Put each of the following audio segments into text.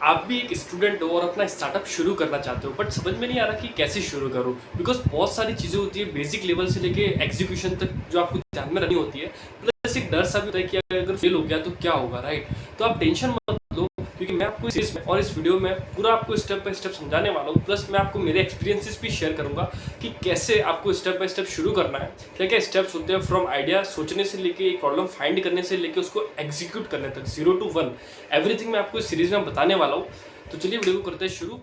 आप भी एक स्टूडेंट हो और अपना स्टार्टअप शुरू करना चाहते हो बट समझ में नहीं आ रहा कि कैसे शुरू करूं बिकॉज बहुत सारी चीज़ें होती है बेसिक लेवल से लेके एग्जीक्यूशन तक जो आपको ध्यान में रखनी होती है। प्लस एक डर सा भी होता है कि अगर फेल हो गया तो क्या होगा, राइट। तो आप टेंशन मत लो क्योंकि मैं आपको इस वीडियो में पूरा आपको स्टेप बाय स्टेप समझाने वाला हूँ। प्लस मैं आपको मेरे एक्सपीरियंसेस भी शेयर करूंगा कि कैसे आपको स्टेप बाय स्टेप शुरू करना है, क्या क्या स्टेप्स होते हैं फ्रॉम आइडिया सोचने से लेके एक प्रॉब्लम फाइंड करने से लेके उसको एग्जीक्यूट करने तक 0 to 1 एवरीथिंग मैं आपको इस सीरीज में बताने वाला हूँ। तो चलिए वीडियो को करते हैं शुरू।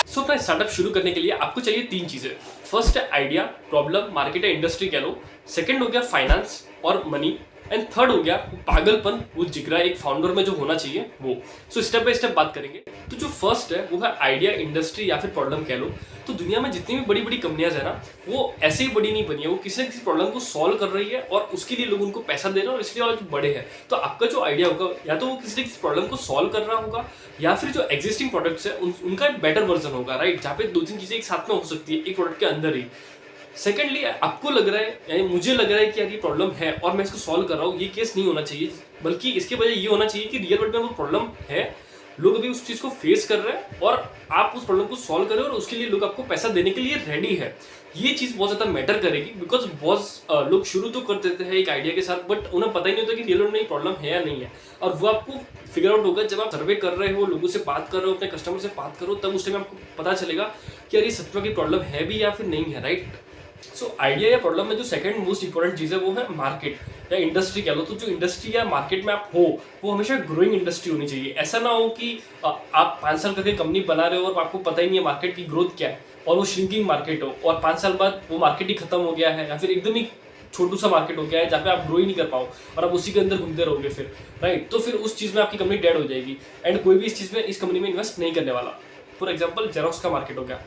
सो अपना स्टार्टअप शुरू करने के लिए आपको चाहिए 3 चीजें। फर्स्ट है आइडिया, प्रॉब्लम, मार्केट या इंडस्ट्री कह लो। सेकंड हो गया फाइनेंस और मनी। एंड थर्ड हो गया पागलपन, वो जिगरा एक फाउंडर में जो होना चाहिए वो। सो स्टेप बाय स्टेप बात करेंगे। तो जो फर्स्ट है वो है आइडिया, इंडस्ट्री या फिर प्रॉब्लम कह लो। तो दुनिया में जितनी भी बड़ी बड़ी कंपनियां है ना, वो ऐसे ही बड़ी नहीं बनी है, वो किसी न किसी प्रॉब्लम को सॉल्व कर रही है और उसके लिए लोग उनको पैसा दे रहे हैं और इसलिए और बड़े हैं। तो आपका जो आइडिया होगा या तो वो किसी न किसी प्रॉब्लम को सॉल्व कर रहा होगा या फिर जो एग्जिस्टिंग प्रोडक्ट्स है उनका एक बेटर वर्जन होगा, राइट, जहाँ पे 2-3 चीजें एक साथ में हो सकती है एक प्रोडक्ट के अंदर ही। सेकेंडली आपको लग रहा है यानी मुझे लग रहा है कि यार ये प्रॉब्लम है और मैं इसको सॉल्व कर रहा हूँ, ये केस नहीं होना चाहिए, बल्कि इसके वजह ये होना चाहिए कि रियल वर्ल्ड में वो प्रॉब्लम है, लोग अभी उस चीज को फेस कर रहे हैं और आप उस प्रॉब्लम को सॉल्व कर रहे हो और उसके लिए लोग आपको पैसा देने के लिए रेडी है। ये चीज बहुत ज्यादा मैटर करेगी बिकॉज बहुत लोग शुरू तो कर देते हैं एक आइडिया के साथ बट उन्हें पता ही नहीं होता कि रियल वर्ल्ड में प्रॉब्लम है या नहीं है। और वो आपको फिगर आउट होगा जब आप सर्वे कर रहे हो, लोगों से बात कर रहे हो, अपने कस्टमर से बात करो, तब उस टाइम आपको पता चलेगा कि यार ये सच में की प्रॉब्लम है भी या फिर नहीं है, राइट। सो आइडिया या प्रॉब्लम में जो सेकंड मोस्ट इंपॉर्टेंट चीज है वो है मार्केट या इंडस्ट्री कह लो। तो जो इंडस्ट्री या मार्केट में आप हो वो हमेशा ग्रोइंग इंडस्ट्री होनी चाहिए। ऐसा ना हो कि आप 5 साल करके कंपनी बना रहे हो और आपको पता ही नहीं है मार्केट की ग्रोथ क्या है और वो श्रिंकिंग मार्केट हो और 5 साल बाद वो मार्केट ही खत्म हो गया है या फिर एकदम ही छोटू सा मार्केट हो गया है जहाँ पे आप ग्रो ही नहीं कर पाओ और आप उसी के अंदर घूमते रहोगे फिर, राइट। तो फिर उस चीज में आपकी कंपनी डेड हो जाएगी एंड कोई भी इस चीज में इस कंपनी में इन्वेस्ट नहीं करने वाला। फॉर एग्जाम्पल जेरोक्स का मार्केट हो गया।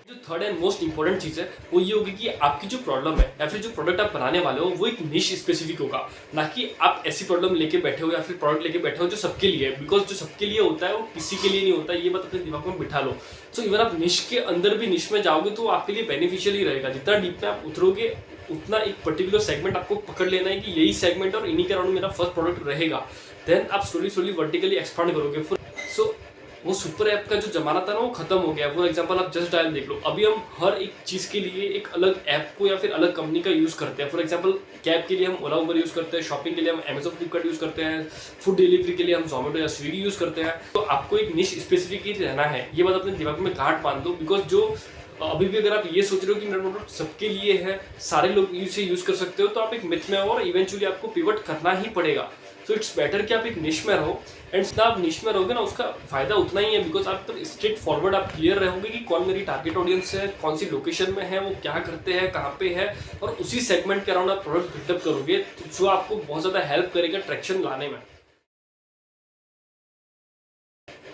जो थर्ड एंड मोस्ट इंपॉर्टेंट चीज है वो ये होगी कि आपकी जो प्रॉब्लम है या फिर जो प्रोडक्ट आप बनाने वाले हो वो एक निश स्पेसिफिक होगा, ना कि आप ऐसी प्रॉब्लम लेके बैठे हो या फिर प्रोडक्ट लेके बैठे हो जो सबके लिए है। बिकॉज जो सबके लिए होता है वो किसी के लिए नहीं होता, ये बात अपने दिमाग में बिठा लो। सो इवन आप निश के अंदर भी निश में जाओगे तो आपके लिए बेनिफिशियल ही रहेगा। जितना डीप में आप उतरोगे उतना एक पर्टिकुलर सेगमेंट आपको पकड़ लेना है कि यही सेगमेंट और इन्हीं के अराउंड मेरा फर्स्ट प्रोडक्ट रहेगा। देन आप स्लोली वर्टिकली एक्सपांड करोगे। सो वो सुपर ऐप का जो जमाना था ना वो खत्म हो गया। फॉर एग्जांपल आप जस्ट डायल देख लो, अभी हम हर एक चीज के लिए एक अलग ऐप को या फिर अलग कंपनी का यूज करते हैं। फॉर एग्जांपल कैब के लिए हम ओला उबर यूज करते हैं, शॉपिंग के लिए हम अमेजॉन फ्लिपकार्ट यूज करते हैं, फूड डिलीवरी के लिए हम जोमेटो या स्विगी यूज करते हैं। तो आपको एक निश स्पेसिफिक ही रहना है, ये बात अपने दिमाग में गांठ बांध दो। बिकॉज जो अभी भी अगर आप ये सोच रहे हो कि मेरा प्रोडक्ट सबके लिए है, सारे लोग इसे यूज कर सकते हो, तो आप एक मिथ में हो और इवेंचुअली आपको पिवट करना ही पड़ेगा। सो इट्स बेटर कि आप एक निश में रहो एंड जितना आप निश में रहोगे ना उसका फायदा उतना ही है बिकॉज आप तो स्ट्रेट फॉरवर्ड आप क्लियर रहोगे कि कौन मेरी टारगेट ऑडियंस है, कौन सी लोकेशन में है, वो क्या करते हैं, कहाँ पे है, और उसी सेगमेंट के अराउंड आप प्रोडक्ट बिल्डअप करोगे जो आपको बहुत ज़्यादा हेल्प करेगा ट्रैक्शन लाने में।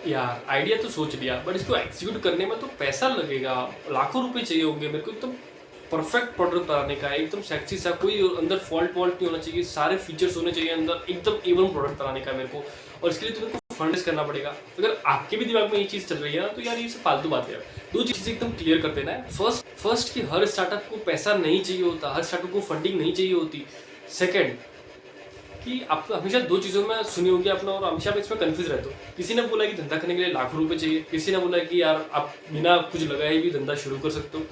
यार आइडिया तो सोच लिया बट इसको एक्सिक्यूट करने में तो पैसा लगेगा, लाखों रुपए चाहिए होंगे मेरे को एकदम परफेक्ट प्रोडक्ट बनाने का, एकदम सेक्सी सा, कोई अंदर फॉल्ट नहीं होना चाहिए, सारे फीचर्स होने चाहिए अंदर, एकदम एवन प्रोडक्ट बनाने का मेरे को। और इसके लिए तुम्हें को फंड करना पड़ेगा। अगर आपके भी दिमाग में ये चीज़ चल रही है ना तो यार ये सब फालतू बात है। 2 चीज़ें एकदम क्लियर कर देना है। फर्स्ट कि हर स्टार्टअप को पैसा नहीं चाहिए होता, हर स्टार्टअप को फंडिंग नहीं चाहिए होती। सेकेंड कि आप हमेशा 2 चीज़ों में सुनी होगी अपना और हमेशा आप इसमें कंफ्यूज रहते हो। किसी ने बोला कि धंधा करने के लिए लाखों रुपए चाहिए, किसी ने बोला कि यार आप बिना कुछ लगाए भी धंधा शुरू कर सकते हो।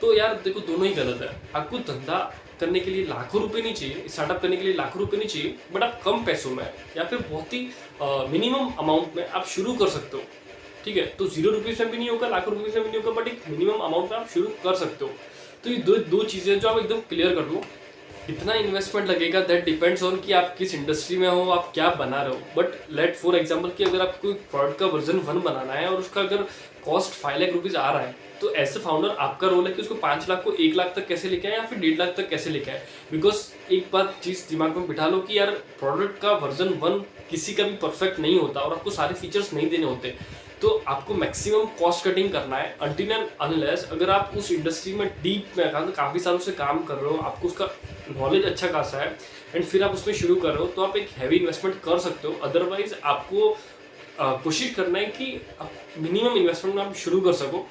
तो यार देखो दोनों ही गलत है। आपको धंधा करने के लिए लाखों रुपए नहीं चाहिए, स्टार्टअप करने के लिए लाखों रुपए नहीं चाहिए, बट आप कम पैसों में या फिर बहुत ही मिनिमम अमाउंट में आप शुरू कर सकते हो। ठीक है, तो 0 रुपीज़ में भी नहीं होगा, लाखों रुपीज़ में भी नहीं होगा, बट एक मिनिमम अमाउंट में आप शुरू कर सकते हो। तो ये दो चीज़ें जो आप एकदम क्लियर कर लो। कितना इन्वेस्टमेंट लगेगा दैट डिपेंड्स ऑन कि आप किस इंडस्ट्री में हो, आप क्या बना रहे हो। बट लेट फॉर एग्जांपल कि अगर आपको कोई प्रोडक्ट का वर्जन 1 बनाना है और उसका अगर कॉस्ट 5 लाख रुपीज़ आ रहा है, तो एज ए फाउंडर आपका रोल है कि उसको 5 लाख को 1 लाख तक कैसे लेके आए या फिर 1.5 लाख तक कैसे लेके आए। बिकॉज एक बात चीज़ दिमाग में बिठा लो कि यार प्रोडक्ट का वर्जन 1 किसी का भी परफेक्ट नहीं होता और आपको सारे फीचर्स नहीं देने होते। तो आपको मैक्सिमम कॉस्ट कटिंग करना है अनटिल एंड अनलेस अगर आप उस इंडस्ट्री में डीप में काफ़ी सालों से काम कर रहे हो, आपको उसका नॉलेज अच्छा खासा है एंड फिर आप उसमें शुरू कर रहे हो, तो आप एक हैवी इन्वेस्टमेंट कर सकते हो। अदरवाइज आपको कोशिश करना है कि आप मिनिमम इन्वेस्टमेंट में आप शुरू कर सको।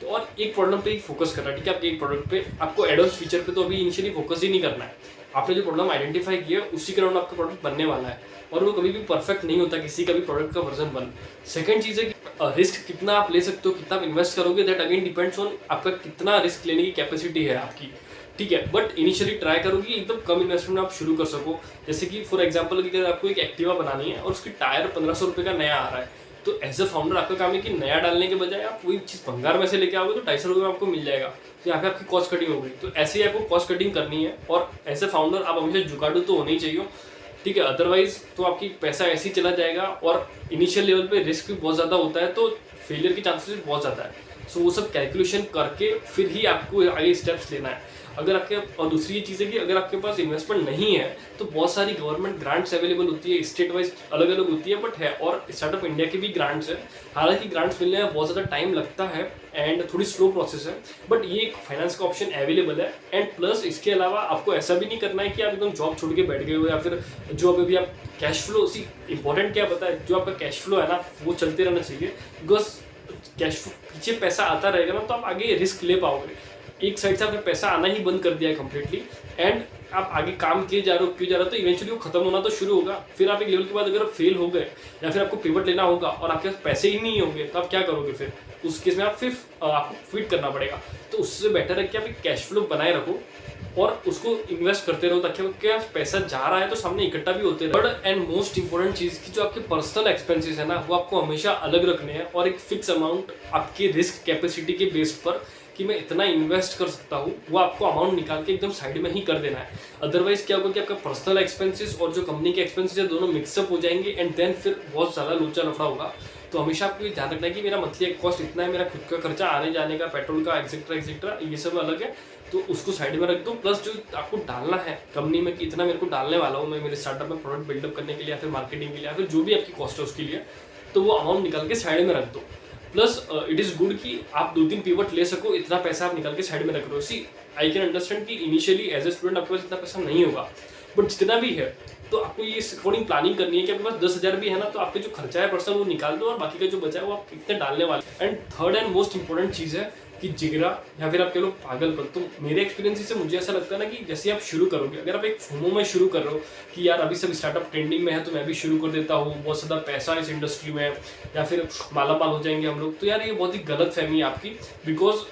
तो और एक प्रॉब्लम पे ही फोकस करना है, ठीक है। आपके एक प्रोडक्ट पे आपको एडवांस फीचर पे तो अभी इनिशियली फोकस ही नहीं करना है। आपने जो प्रॉब्लम आइडेंटिफाई किया उसी के अराउंड आपका प्रोडक्ट बनने वाला है, और वो कभी भी परफेक्ट नहीं होता किसी का भी प्रोडक्ट का वर्जन 1। सेकंड चीज़ है कि रिस्क कितना आप ले सकते हो, कितना आप इन्वेस्ट करोगे, दैट अगेन डिपेंड्स ऑन आपका कितना रिस्क लेने की कैपेसिटी है आपकी, ठीक है। बट इनिशियली ट्राई करो कि एकदम कम इन्वेस्टमेंट में आप शुरू कर सको। जैसे कि फॉर एग्जांपल कि अगर आपको एक एक्टिवा बनानी है और उसकी टायर 1500 रुपये का नया आ रहा है, तो एज अ फाउंडर आपका काम है कि नया डालने के बजाय आप वही चीज़ भंगार में से लेके आओगे तो 250 रुपये में आपको मिल जाएगा, तो यहाँ पे आपकी कॉस्ट कटिंग हो गई। तो ऐसे ही आपको कॉस्ट कटिंग करनी है, और एज ए फाउंडर आप हमेशा जुगाड़ू तो होना ही चाहिए, ठीक है। अदरवाइज तो आपकी पैसा ऐसे ही चला जाएगा, और इनिशियल लेवल पे रिस्क भी बहुत ज़्यादा होता है, तो फेलियर की चांसेस बहुत ज़्यादा है। सो वो सब कैलकुलेशन करके फिर ही आपको आगे स्टेप्स लेना है। अगर आपके, और दूसरी चीज़ है कि अगर आपके पास इन्वेस्टमेंट नहीं है तो बहुत सारी गवर्नमेंट ग्रांट्स अवेलेबल होती है, स्टेट वाइज अलग अलग होती है, बट है। और स्टार्टअप इंडिया की भी ग्रांट्स है, हालांकि ग्रांट्स मिलने में बहुत ज़्यादा टाइम लगता है एंड थोड़ी स्लो प्रोसेस है, बट ये एक फाइनेंस का ऑप्शन अवेलेबल है। एंड प्लस इसके अलावा आपको ऐसा भी नहीं करना है कि आप एकदम जॉब छोड़ के बैठ गए हो, या फिर जो अभी आप कैश फ्लो, सी इंपॉर्टेंट क्या पता है, जो आपका कैश फ्लो है ना वो चलते रहना चाहिए, बिकॉज कैश पीछे पैसा आता रहेगा ना तो आप आगे रिस्क ले पाओगे। एक साइड से आपने पैसा आना ही बंद कर दिया है कम्प्लीटली, एंड आप आगे काम किए जा रहे हो क्यों जा रहे हो, तो इवेंचुअली वो खत्म होना तो शुरू होगा। फिर आप एक लेवल के बाद अगर फेल हो गए या फिर आपको पिवट लेना होगा और आपके पास पैसे ही नहीं होंगे तो आप क्या करोगे, फिर उस केस में आप फिर आपको क्विट करना पड़ेगा। तो उससे बेटर है कि आप एक कैश फ्लो बनाए रखो और उसको इन्वेस्ट करते रहो, ताकि क्या पैसा जा रहा है तो सामने इकट्ठा भी होते रहे। बट एंड मोस्ट इंपॉर्टेंट चीज़ की जो आपके पर्सनल एक्सपेंसेस है ना वो आपको हमेशा अलग रखने हैं, और एक फिक्स अमाउंट आपकी रिस्क कैपेसिटी के बेस्ड पर कि मैं इतना इन्वेस्ट कर सकता हूँ, वो आपको अमाउंट निकाल के एकदम साइड में ही कर देना है। अदरवाइज क्या होगा कि आपका पर्सनल एक्सपेंसेस और जो कंपनी के एक्सपेंसेस है दोनों मिक्सअप हो जाएंगे, एंड देन फिर बहुत ज़्यादा लोचा लफड़ा होगा। तो हमेशा आपको ये ध्यान रखना है कि मेरा मंथली कॉस्ट इतना है, मेरा खुद का खर्चा आने जाने का, पेट्रोल का, एक्सेट्रा ये सब अलग है, तो उसको साइड में रख दो। प्लस जो आपको डालना है कंपनी में कि इतना मेरे को डालने वाला हूँ मैं मेरे स्टार्टअप में प्रोडक्ट बिल्डअप करने के लिए या फिर मार्केटिंग के लिए या फिर जो भी आपकी कॉस्ट है उसके लिए, तो वो अमाउंट निकाल के साइड में रख दो। प्लस इट इज़ गुड कि आप 2-3 पिवट ले सको, इतना पैसा आप निकाल के साइड में रख रहे हो। सी आई कैन अंडरस्टैंड कि इनिशियली एज ए स्टूडेंट आपके पास इतना पैसा नहीं होगा, बट जितना भी है तो आपको ये अकॉर्डिंग प्लानिंग करनी है कि आपके पास 10,000 भी है ना तो आपके जो खर्चा है पर्सनल वो निकाल दो, और बाकी का जो बचा है वो आप कितने डालने वाले। And third and most important चीज़ है कि जिगरा या फिर आप कह लो पागलपन। तो मेरे एक्सपीरियंस से मुझे ऐसा लगता है ना कि जैसे आप शुरू करोगे, अगर आप एक फोमो में शुरू कर रहे हो कि यार अभी सब स्टार्टअप ट्रेंडिंग में है तो मैं भी शुरू कर देता हूँ, बहुत ज़्यादा पैसा इस इंडस्ट्री में या फिर माला माल हो जाएंगे हम लोग, तो यार ये बहुत ही गलत फहमी है आपकी। बिकॉज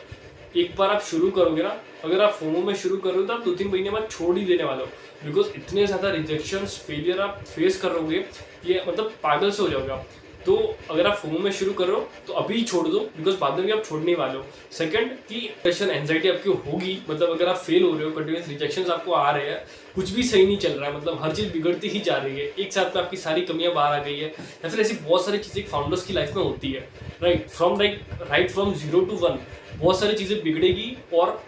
एक बार आप शुरू करोगे ना, अगर आप फोमो में शुरू कर रहे हो तो आप 2-3 महीने बाद छोड़ ही देने वाले हो, बिकॉज इतने ज़्यादा रिजेक्शंस फेलियर आप फेस कर रहोगे ये मतलब पागल से हो जाओगे आप। तो अगर आप फोमो में शुरू कर रहे हो तो अभी छोड़ दो, बिकॉज बाद में भी आप छोड़ने वाले हो। सेकंड की डिप्रेशन एंजाइटी आपकी होगी, मतलब अगर आप फेल हो रहे हो, कंटिन्यूस रिजेक्शंस आपको आ रहे हैं, कुछ भी सही नहीं चल रहा है, मतलब हर चीज़ बिगड़ती ही जा रही है, एक साथ में आपकी सारी कमियां बाहर आ गई है, या फिर ऐसी बहुत सारी चीज़ें फाउंडर्स की लाइफ में होती है, राइट फ्रॉम 0 to 1 बहुत सारी चीज़ें बिगड़ेगी, और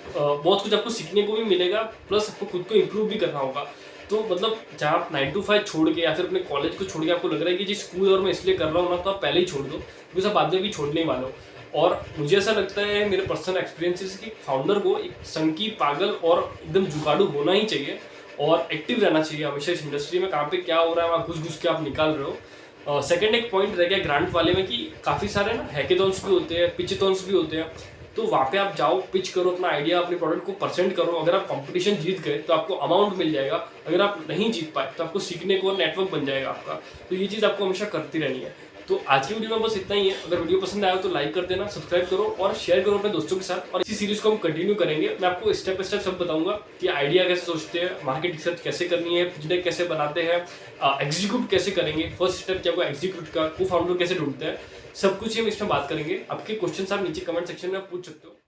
बहुत कुछ आपको सीखने को भी मिलेगा, प्लस आपको खुद को इम्प्रूव भी करना होगा। तो मतलब जहाँ आप 9 to 5 छोड़ के या फिर अपने कॉलेज को छोड़ के आपको लग रहा है कि जी स्कूल और मैं इसलिए कर रहा हूँ ना, तो आप पहले ही छोड़ दो, क्योंकि आप बाद में भी छोड़ने वाले हो। और मुझे ऐसा लगता है मेरे पर्सनल एक्सपीरियंसेस कि फाउंडर को एक संकी पागल और एकदम जुगाड़ू होना ही चाहिए, और एक्टिव रहना चाहिए हमेशा इस इंडस्ट्री में, कहाँ पे क्या हो रहा है वहाँ घुस घुस के आप निकाल रहे हो। सेकंड एक पॉइंट रह गया ग्रांट वाले में कि काफ़ी सारे ना हैकेथॉन्स भी होते हैं, पिचथॉन्स भी होते हैं, तो वहाँ पे आप जाओ, पिच करो अपना आइडिया, अपने प्रोडक्ट को प्रेजेंट करो। अगर आप कंपटीशन जीत गए तो आपको अमाउंट मिल जाएगा, अगर आप नहीं जीत पाए तो आपको सीखने को नेटवर्क बन जाएगा आपका। तो ये चीज़ आपको हमेशा करती रहनी है। तो आज की वीडियो में बस इतना ही है। अगर वीडियो पसंद आया तो लाइक कर देना, सब्सक्राइब करो और शेयर करो अपने दोस्तों के साथ। और इसी सीरीज को हम कंटिन्यू करेंगे। मैं आपको स्टेप बाय स्टेप सब बताऊंगा कि आइडिया कैसे सोचते हैं, मार्केट रिसर्च कैसे करनी है, पिच डेक कैसे बनाते हैं, एग्जीक्यूट कैसे करेंगे, फर्स्ट स्टेप क्या होगा एग्जीक्यूट का, को फाउंडर कैसे ढूंढते हैं, सब कुछ हम इसमें बात करेंगे। आपके क्वेश्चन आप नीचे कमेंट सेक्शन में पूछ सकते हो।